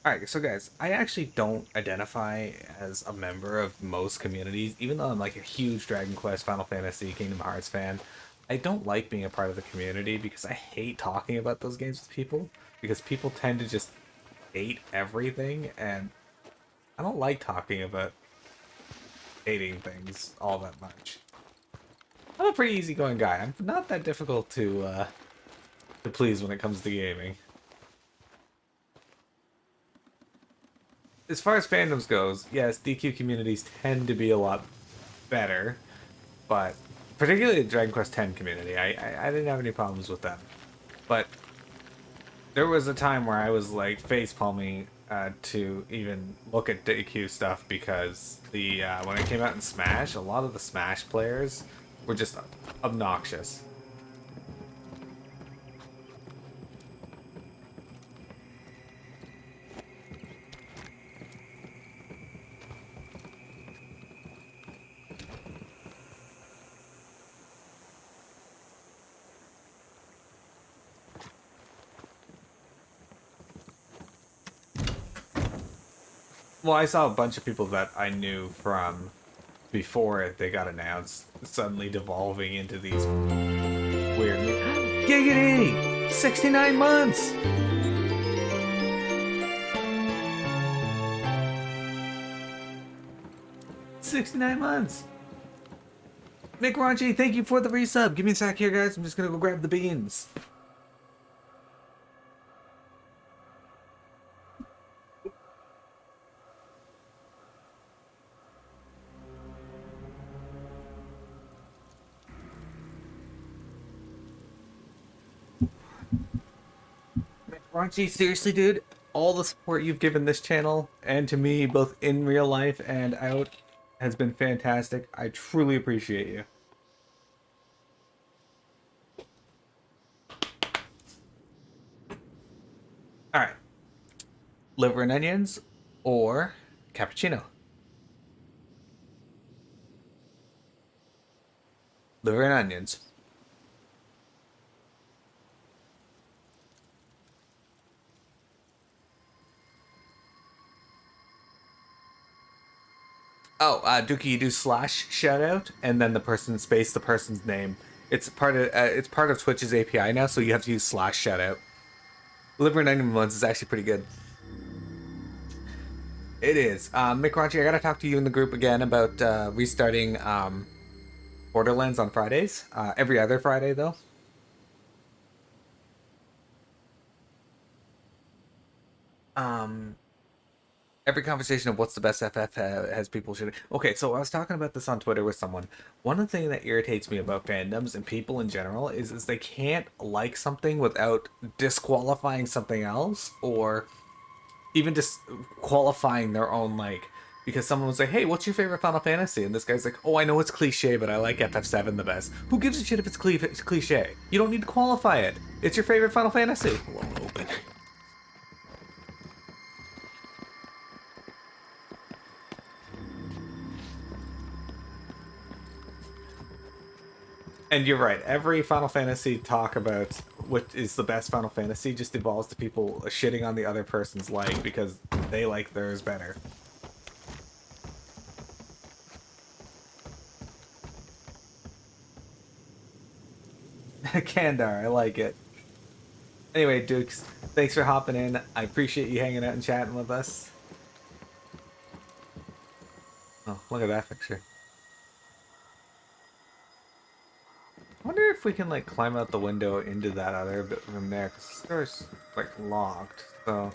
Alright, so guys, I actually don't identify as a member of most communities, even though I'm like a huge Dragon Quest, Final Fantasy, Kingdom Hearts fan. I don't like being a part of the community because I hate talking about those games with people because people tend to just hate everything, and I don't like talking about hating things all that much. I'm a pretty easygoing guy. I'm not that difficult to please when it comes to gaming. As far as fandoms goes, yes, DQ communities tend to be a lot better, but particularly the Dragon Quest X community, I didn't have any problems with them. But there was a time where I was like face palming to even look at DQ stuff because the when it came out in Smash, a lot of the Smash players were just obnoxious. Well, I saw a bunch of people that I knew from before they got announced suddenly devolving into these weird Giggity! 69 months! 69 months! Mick Raunchy, thank you for the resub. Give me a sec here, guys. I'm just gonna go grab the beans. Mick Raunchy, seriously, dude, all the support you've given this channel and to me, both in real life and out, has been fantastic. I truly appreciate you. All right, liver and onions or cappuccino. Liver and onions. Oh, Dookie, you do slash shout out and then the person space the person's name. It's part of Twitch's API now, so you have to use slash shout out. Liver and onion ones is actually pretty good. It is. Mick Raunchy, I gotta talk to you in the group again about restarting Borderlands on Fridays. Every other Friday though. Um, every conversation of what's the best FF has people shooting. Okay, so I was talking about this on Twitter with someone. One of the things that irritates me about fandoms and people in general is they can't like something without disqualifying something else or even just qualifying their own like because someone was like, "Hey, what's your favorite Final Fantasy?" And this guy's like, "Oh, I know it's cliche, but I like FF7 the best." Who gives a shit if it's cliche? You don't need to qualify it. It's your favorite Final Fantasy. Won't open. And you're right. Every Final Fantasy talk about what is the best Final Fantasy just evolves to people shitting on the other person's like because they like theirs better. Kandar, I like it. Anyway, Dukes, thanks for hopping in. I appreciate you hanging out and chatting with us. Oh, look at that picture. I wonder if we can like climb out the window into that other bit room there, because the door's like locked. So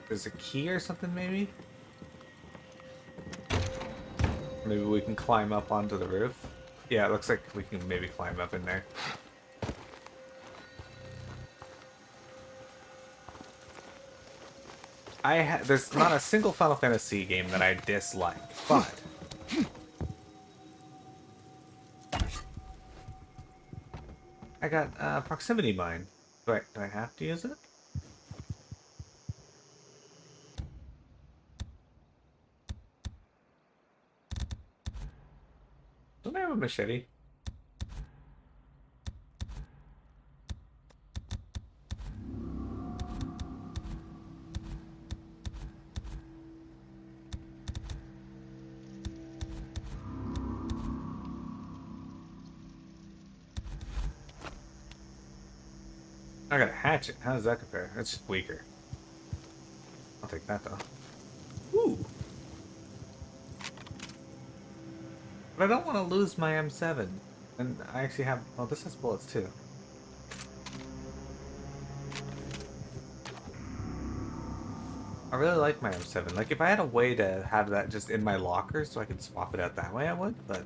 there's a key or something, maybe. Maybe we can climb up onto the roof. Yeah, it looks like we can maybe climb up in there. There's not a single Final Fantasy game that I dislike, but I got proximity mine. Do I have to use it? Don't I have a machete? I got a hatchet. How does that compare? That's just weaker. I'll take that though. Ooh. But I don't want to lose my M7. And I actually have... Oh, this has bullets too. I really like my M7. Like, if I had a way to have that just in my locker so I could swap it out that way, I would, but...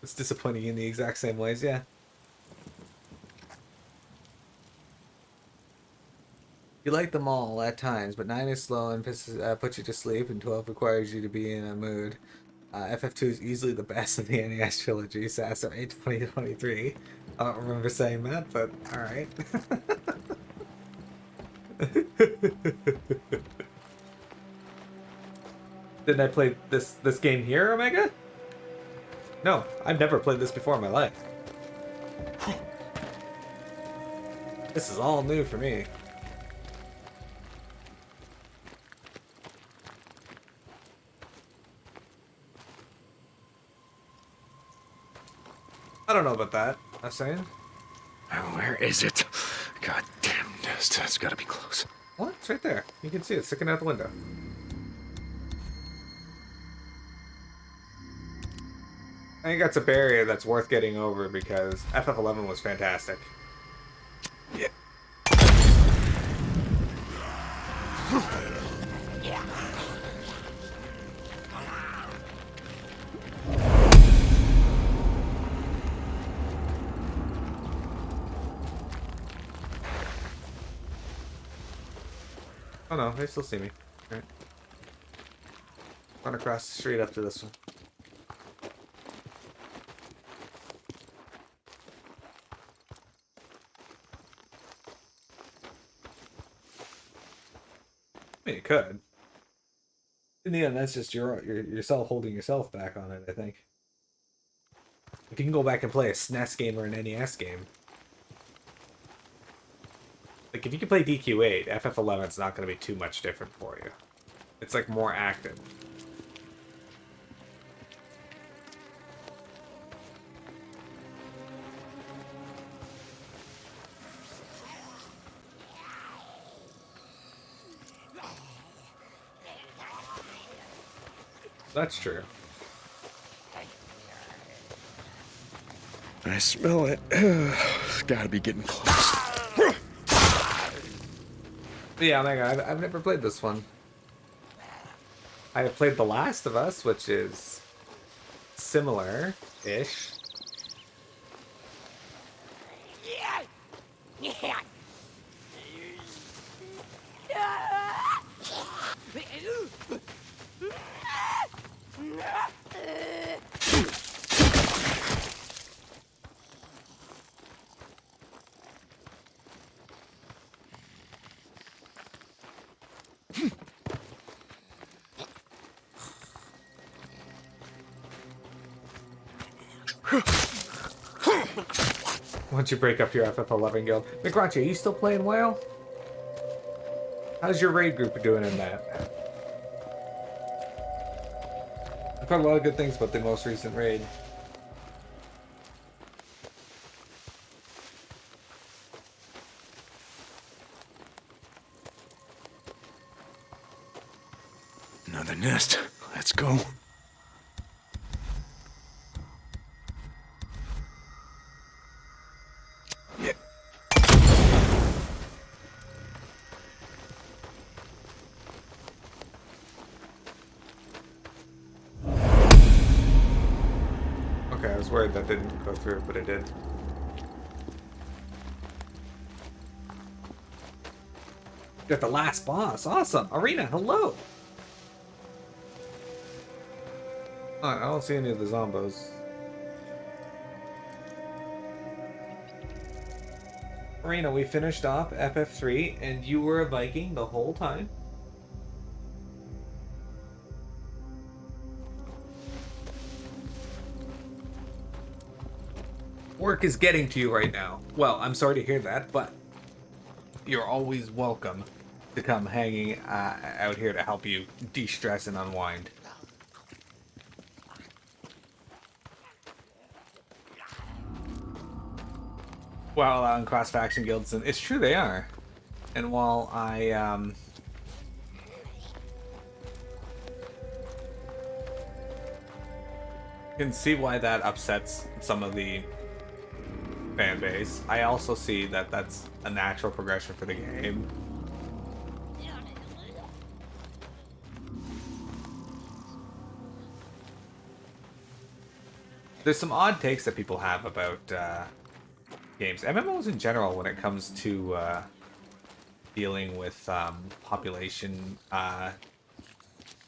It's disappointing in the exact same ways, yeah. You like them all at times, but 9 is slow and puts you to sleep, and 12 requires you to be in a mood. FF2 is easily the best of the NES trilogy, Sasser 8 2023. I don't remember saying that, but alright. Didn't I play this game here, Omega? No, I've never played this before in my life. This is all new for me. I don't know about that. I was saying. Where is it? God damn, that's gotta be close. What? It's right there. You can see it sticking out the window. I think that's a barrier that's worth getting over because FF11 was fantastic. Yeah. Oh no, they still see me. Alright. Run across the street up to this one. I mean, it could. In the end, that's just yourself holding yourself back on it, I think. If you can go back and play a SNES game or an NES game. Like, if you can play DQ8, FF11's not going to be too much different for you. It's, like, more active. That's true. I smell it. Gotta be getting close. Yeah, I've never played this one. I have played The Last of Us, which is similar-ish. Once you break up your FF11 guild. McRunchy, are you still playing WoW? How's your raid group doing in that? I've heard a lot of good things about the most recent raid. Another nest. Let's go. Yeah. Okay, I was worried that didn't go through, but it did. Got the last boss. Awesome. Arena, hello. Oh, I don't see any of the zombos. Arena, we finished off FF3, and you were a Viking the whole time. Work is getting to you right now. Well, I'm sorry to hear that, but you're always welcome to come hanging out here to help you de-stress and unwind. while allowing cross-faction guilds, and it's true they are. And while I can see why that upsets some of the fan base, I also see that that's a natural progression for the game. There's some odd takes that people have about games, MMOs in general, when it comes to dealing with population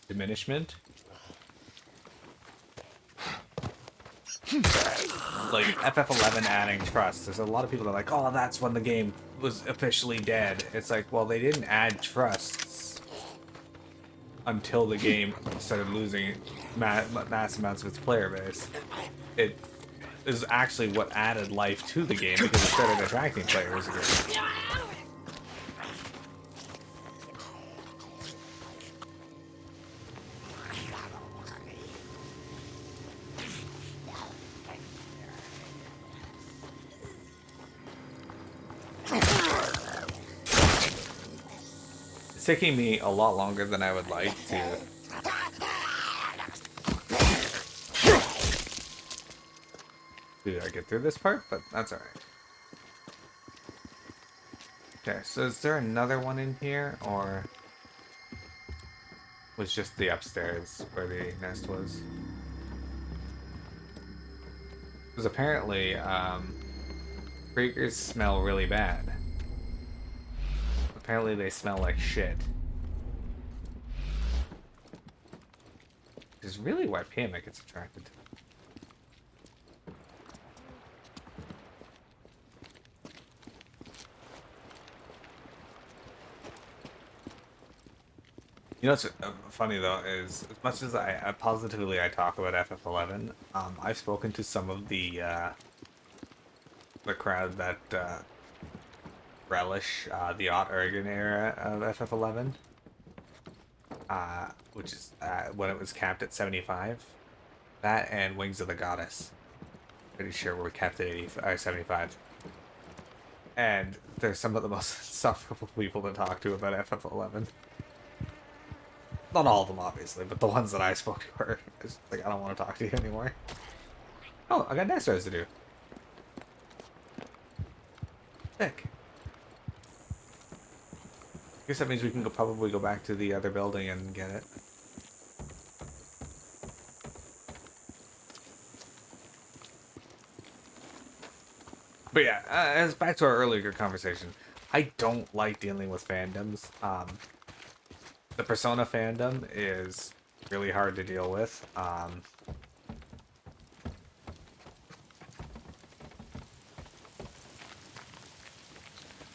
diminishment. Like FF11 adding trust. There's a lot of people that are like, oh, that's when the game was officially dead. It's like, well, they didn't add trusts until the game started losing mass amounts of its player base. It is actually what added life to the game because it started attracting players again. It's taking me a lot longer than I would like to. Did I get through this part? But that's alright. Okay, so is there another one in here, or was just the upstairs where the nest was? Because apparently, Krieger's smell really bad. Apparently they smell like shit. Which is really why Pamuk gets attracted to them. You know what's funny though is, as much as I positively I talk about FF11, I've spoken to some of the crowd that relish the Odd Oregon era of FF11, which is when it was capped at 75. That and Wings of the Goddess, pretty sure were capped at 75. And they're some of the most insufferable people to talk to about FF11. Not all of them, obviously, but the ones that I spoke to were just like, I don't want to talk to you anymore. Oh, I got Nestros to do. Sick. I guess that means we can probably go back to the other building and get it. But yeah, as back to our earlier conversation, I don't like dealing with fandoms. The Persona fandom is really hard to deal with.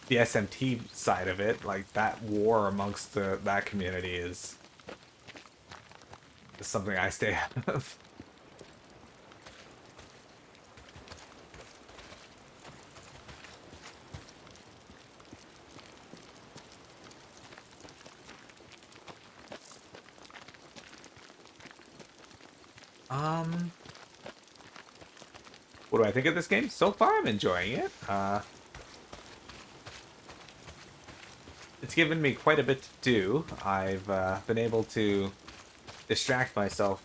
The SMT side of it, like that war amongst that community is something I stay out of. What do I think of this game? So far, I'm enjoying it. It's given me quite a bit to do. I've been able to distract myself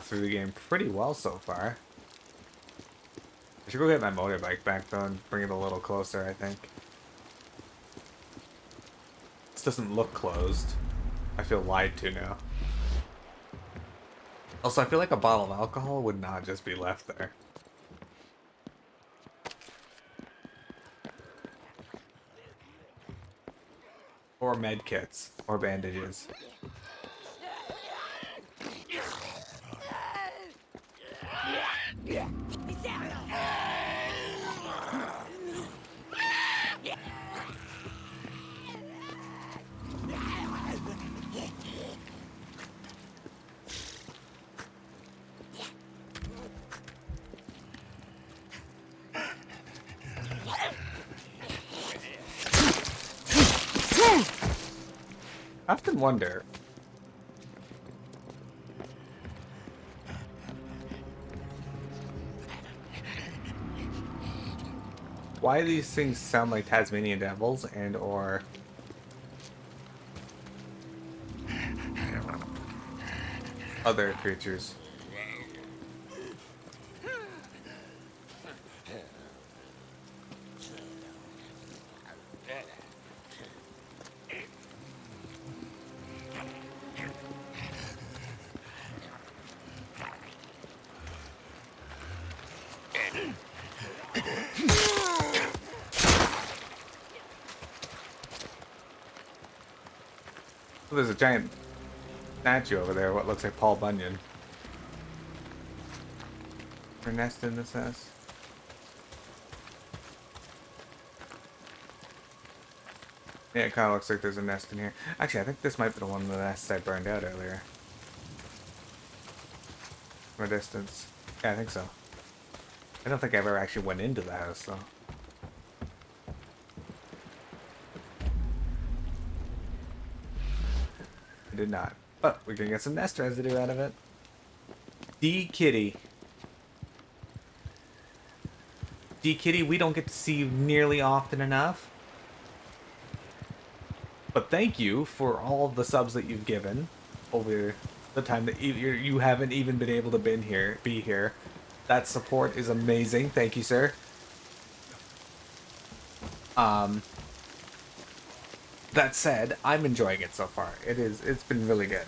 through the game pretty well so far. I should go get my motorbike back though and bring it a little closer, I think. This doesn't look closed. I feel lied to now. Also, I feel like a bottle of alcohol would not just be left there. Or med kits. Or bandages. I often wonder. why these things sound like Tasmanian devils and or other creatures. Oh, there's a giant statue over there, what looks like Paul Bunyan. Her nest in this house. Yeah, it kind of looks like there's a nest in here. Actually, I think this might be the one of the nests I burned out earlier. From a distance. Yeah, I think so. I don't think I ever actually went into the house, though. I did not. But we're gonna get some nest residue out of it. D Kitty. D Kitty, we don't get to see you nearly often enough. But thank you for all of the subs that you've given over the time that you haven't even been able to be here. That support is amazing. Thank you, sir. That said, I'm enjoying it so far. It's been really good.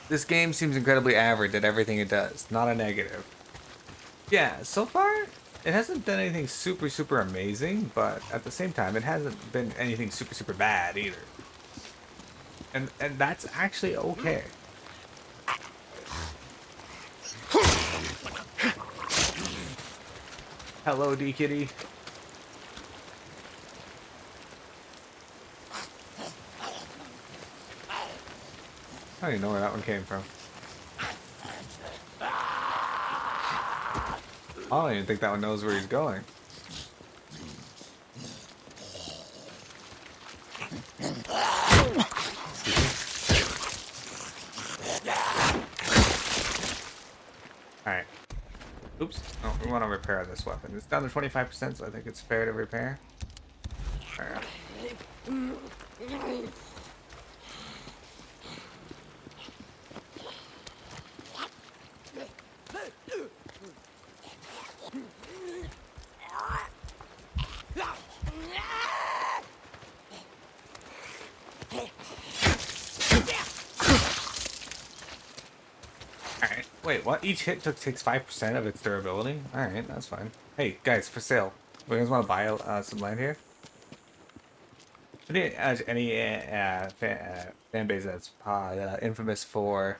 This game seems incredibly average at everything it does. Not a negative. Yeah, so far, it hasn't done anything super, super amazing, but at the same time, it hasn't been anything super, super bad either. And that's actually okay. Hello, D Kitty. I don't even know where that one came from. I don't even think that one knows where he's going. Alright. Oops. Oh, we want to repair this weapon. It's down to 25%, so I think it's fair to repair. Alright. Alright. Wait, what? Each hit takes 5% of its durability? Alright, that's fine. Hey, guys, for sale. You guys want to buy some land here? Any fan base that's infamous for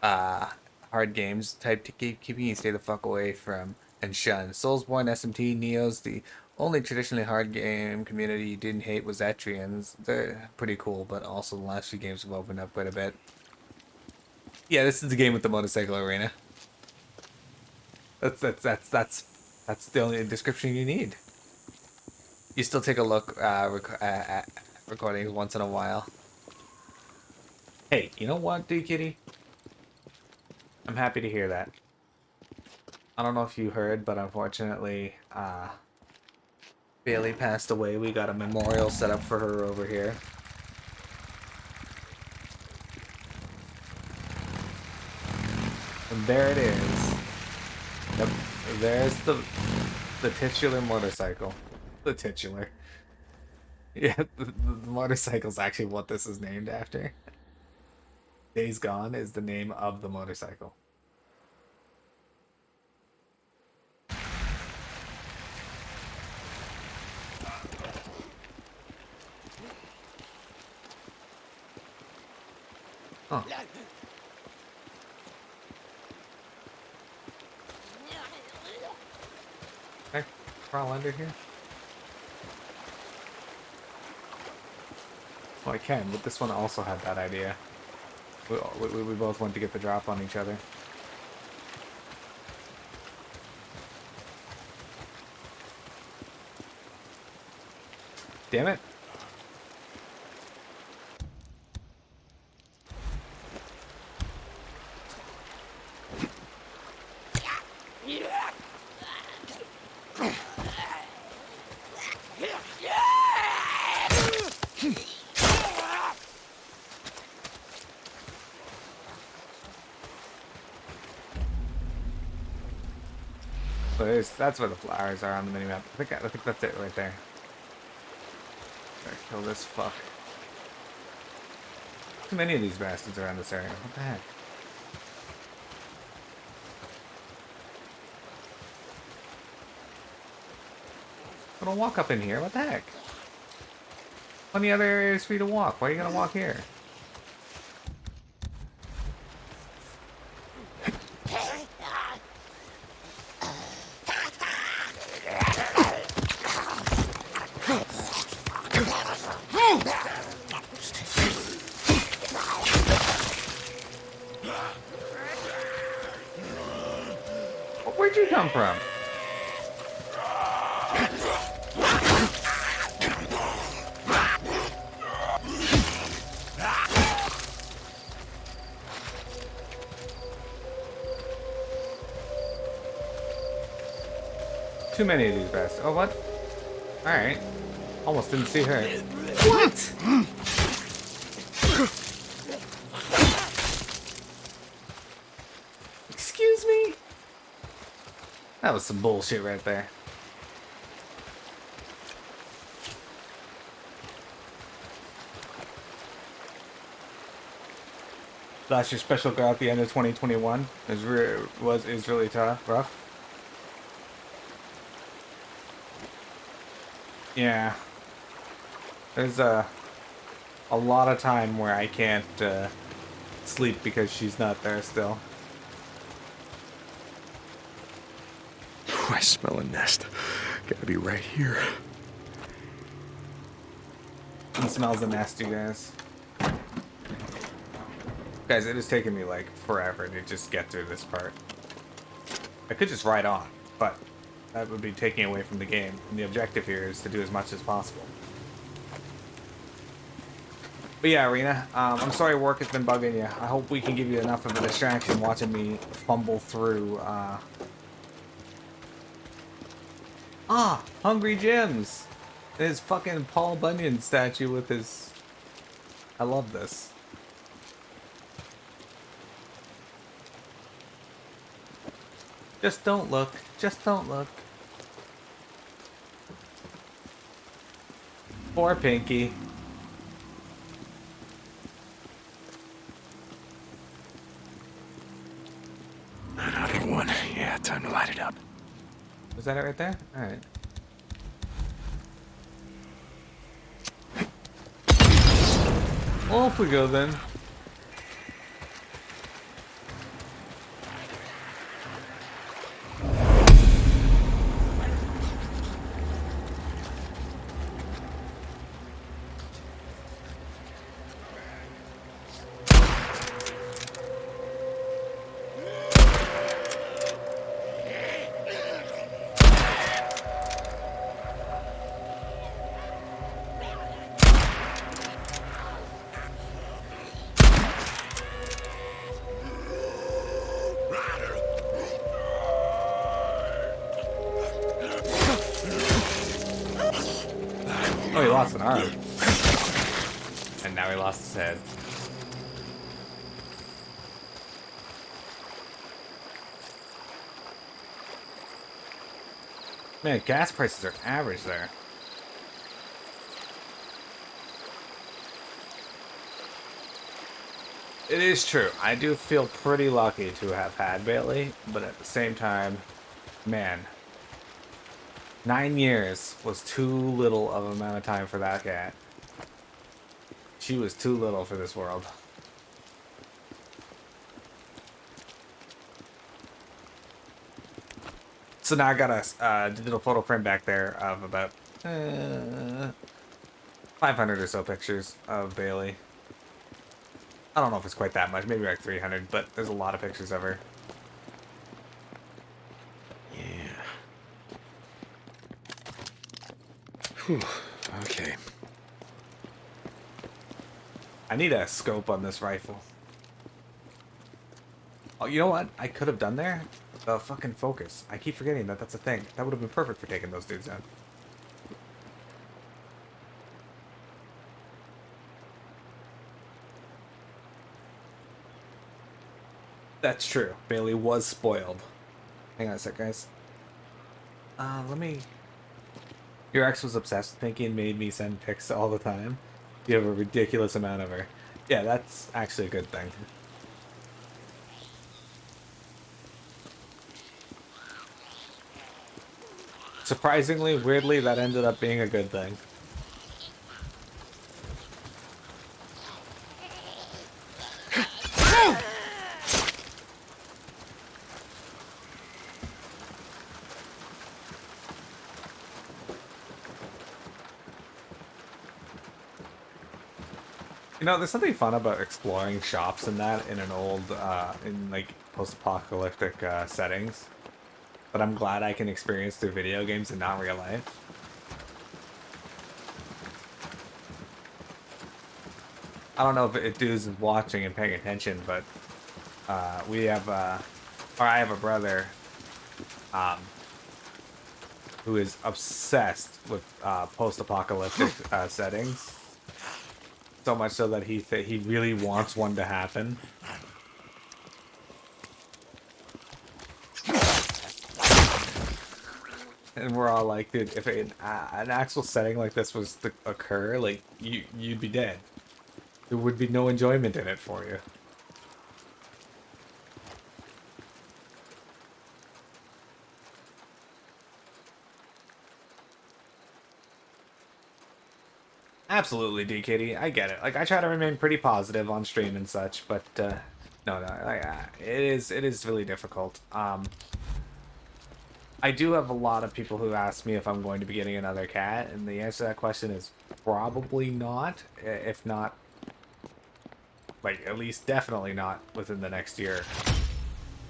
hard games type to keeping you stay the fuck away from and shun. Soulsborne, SMT, Neos, the only traditionally hard game community you didn't hate was Etrians. They're pretty cool, but also the last few games have opened up quite a bit. Yeah, this is the game with the motorcycle arena. That's the only description you need. You still take a look at recordings once in a while. Hey, you know what, D Kitty? I'm happy to hear that. I don't know if you heard, but unfortunately, Bailey passed away. We got a memorial set up for her over here. And there it is. Yep. There's the titular motorcycle. The titular. Yeah, the motorcycle's actually what this is named after. Days Gone is the name of the motorcycle. Huh. Can I crawl under here? Well, I can, but this one also had that idea. We both want to get the drop on each other. Damn it. So that's where the flowers are on the minimap. I think that's it right there. Better kill this fuck. Too many of these bastards around this area. What the heck? I'm gonna walk up in here. What the heck? Plenty other areas for you to walk. Why are you gonna walk here? Where'd you come from? Too many of these bastards. Oh, what? Alright. Almost didn't see her. What? Excuse me? That was some bullshit right there. Last year's special girl at the end of 2021 is really rough. Yeah. There's a lot of time where I can't sleep because she's not there still. I smell a nest. Gotta be right here. It smells a nest, you guys. Guys, it is taking me like forever to just get through this part. I could just ride on, but that would be taking away from the game. And the objective here is to do as much as possible. But yeah, Arena, I'm sorry work has been bugging you. I hope we can give you enough of a distraction watching me fumble through, Hungry Gems! And his fucking Paul Bunyan statue with his... I love this. Just don't look. Just don't look. Poor Pinky. Another one. Yeah, time to light it up. Was that it right there? Alright. Off we go then. Oh, he lost an arm. And now he lost his head. Man, gas prices are average there. It is true. I do feel pretty lucky to have had Bailey, but at the same time, man, 9 years was too little of an amount of time for that cat. She was too little for this world. So now I got a digital photo frame back there of about 500 or so pictures of Bailey. I don't know if it's quite that much, maybe like 300, but there's a lot of pictures of her. Yeah. Whew. Okay. I need a scope on this rifle. Oh, you know what? I could have done there? The fucking focus. I keep forgetting that that's a thing. That would have been perfect for taking those dudes down. That's true. Bailey was spoiled. Hang on a sec, guys. Let me. Your ex was obsessed with Pinky and made me send pics all the time. You have a ridiculous amount of her. Yeah, that's actually a good thing. Surprisingly, weirdly, that ended up being a good thing. You know, there's something fun about exploring shops and that in an old, in like post-apocalyptic settings. But I'm glad I can experience through video games and not real life. I don't know if it dudes is watching and paying attention, but we have, or I have a brother, um, who is obsessed with post-apocalyptic settings. So much so that he really wants one to happen. And we're all like, dude, if an actual setting like this was to occur, like you'd be dead. There would be no enjoyment in it for you. Absolutely, DKD. I get it. Like I try to remain pretty positive on stream and such, but no, it is really difficult. I do have a lot of people who ask me if I'm going to be getting another cat, and the answer to that question is probably not. If not, like at least definitely not within the next year.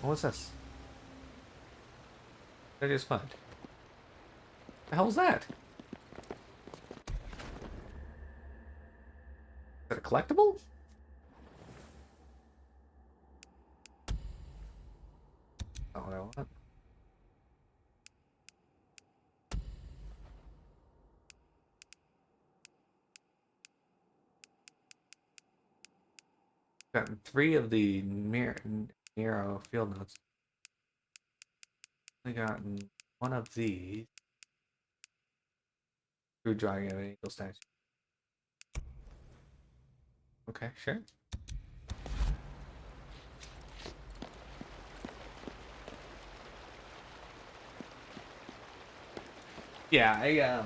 What was this? What did I just find? The hell was that? Is that a collectible? Not what I want. Gotten 3 of the Nero field notes. Only gotten 1 of these. Through drawing of an eagle statue. Okay, sure. Yeah, I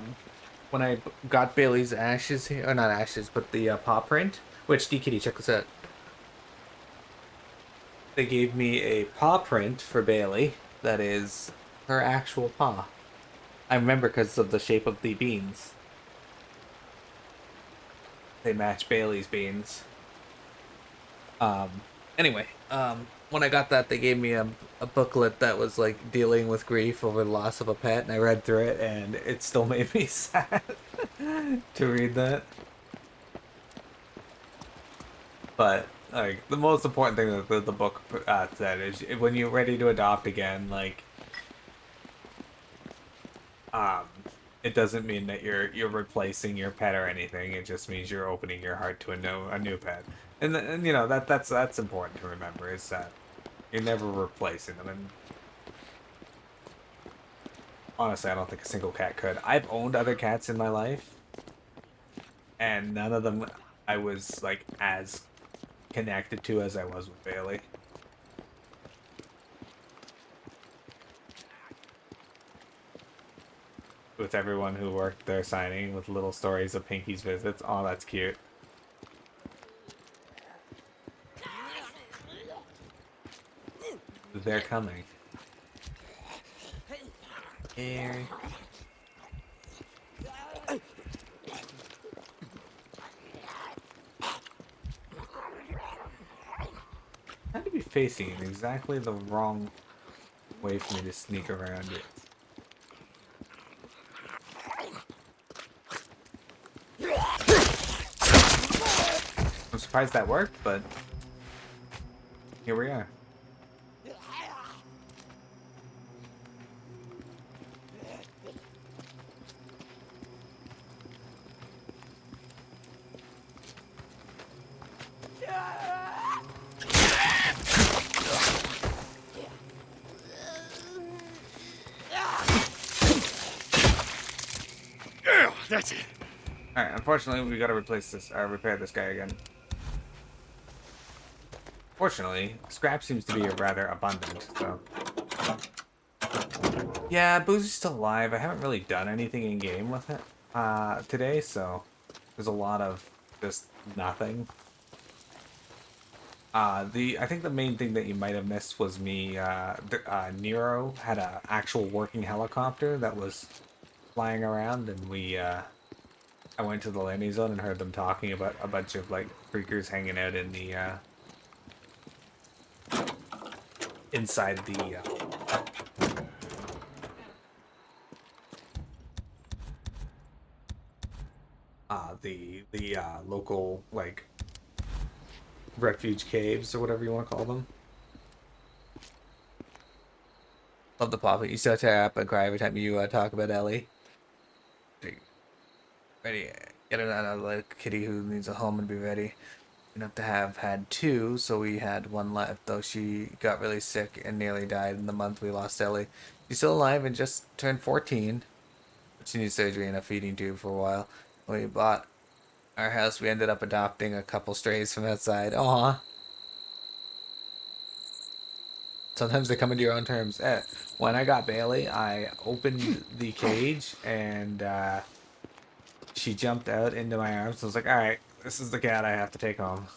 when I got Bailey's ashes here, or not ashes, but the paw print. Which DKD, check this out. They gave me a paw print for Bailey that is her actual paw. I remember because of the shape of the beans. They match Bailey's beans. Um, anyway, when I got that, they gave me a booklet that was like dealing with grief over the loss of a pet, and I read through it, and it still made me sad to read that. But like the most important thing that the book said is when you're ready to adopt again, like um, it doesn't mean that you're replacing your pet or anything. It just means you're opening your heart to a new pet, and you know that's important to remember is that you're never replacing them. And honestly, I don't think a single cat could. I've owned other cats in my life, and none of them I was like as connected to as I was with Bailey. With everyone who worked their signing with little stories of Pinky's visits. Oh, that's cute. They're coming. Here. Had to be facing in exactly the wrong way for me to sneak around it. I'm surprised that worked, but here we are. That's it. Alright, unfortunately, we gotta replace this, repair this guy again. Fortunately, scrap seems to be rather abundant, so. Yeah, Boozy's still alive. I haven't really done anything in game with it today, so there's a lot of just nothing. I think the main thing that you might have missed was me. Nero had a actual working helicopter that was flying around, and I went to the landing zone and heard them talking about a bunch of like freakers hanging out in the inside the local like refuge caves or whatever you want to call them. Love the pop. You still tear up and cry every time you talk about Ellie. Ready? Get it out of like kitty who needs a home and be ready. Enough to have had two, so we had one left. Though she got really sick and nearly died in the month we lost Ellie. She's still alive and just turned 14. She needs surgery and a feeding tube for a while. When we bought our house, we ended up adopting a couple strays from outside. Aw. Sometimes they come into your own terms. When I got Bailey, I opened the cage and she jumped out into my arms. I was like, alright, this is the cat I have to take home.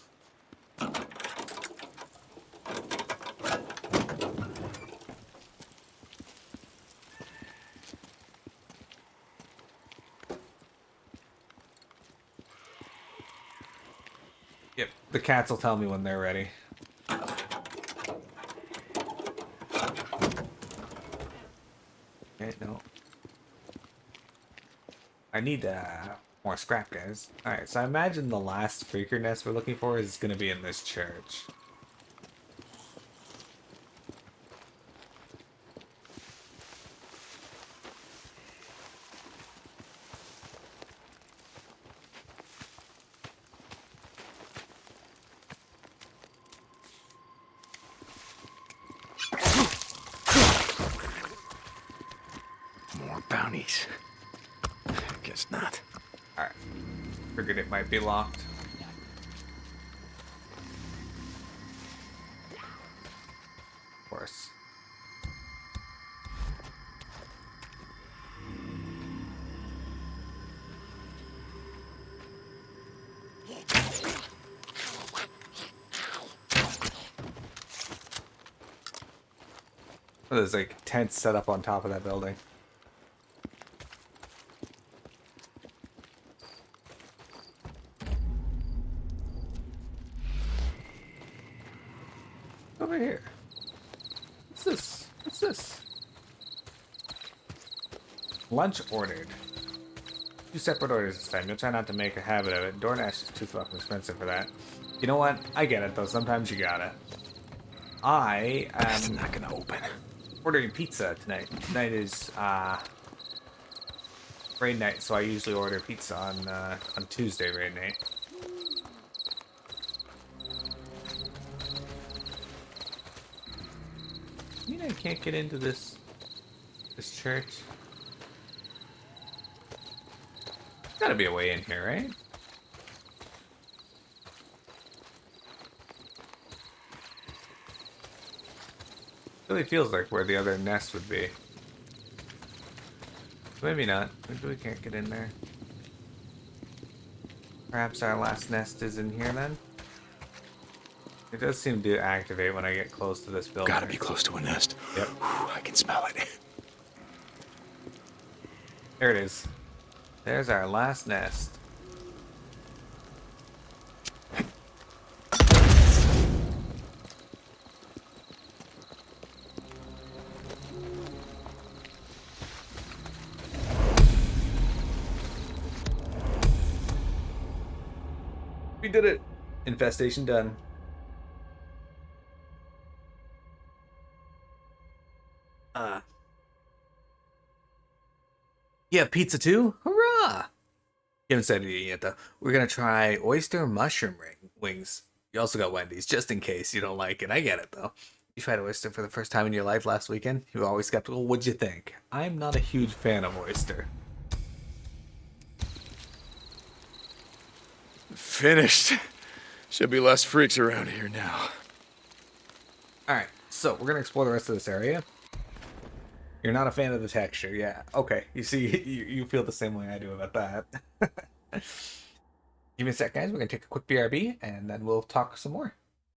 Yep, the cats will tell me when they're ready. Okay, no. I need more scrap, guys. Alright, so I imagine the last freaker nest we're looking for is going to be in this church. More bounties. Guess not. Alright. Figured it might be locked. Of course. Oh, there's like tents set up on top of that building. Over here. What's this? What's this? Lunch ordered. 2 separate orders this time. You'll try not to make a habit of it. DoorDash is too fucking expensive for that. You know what? I get it though. Sometimes you gotta. I It's am not gonna open. ordering pizza tonight. Tonight is raid night, so I usually order pizza on Tuesday raid night. You mean I can't get into this church? Gotta be a way in here, right? Really feels like where the other nest would be. Maybe not. Maybe we can't get in there. Perhaps our last nest is in here then? It does seem to activate when I get close to this building. Gotta be close to a nest. Yep. Whew, I can smell it. There it is. There's our last nest. We did it! Infestation done. Yeah, pizza too? Hurrah! You haven't said anything yet, though. We're gonna try oyster mushroom wings. You also got Wendy's, just in case you don't like it. I get it, though. You tried oyster for the first time in your life last weekend. You were always skeptical. What'd you think? I'm not a huge fan of oyster. Finished. Should be less freaks around here now. Alright, so we're gonna explore the rest of this area. You're not a fan of the texture, yeah. Okay, you see, you feel the same way I do about that. Give me a sec, guys. We're gonna take a quick BRB, and then we'll talk some more.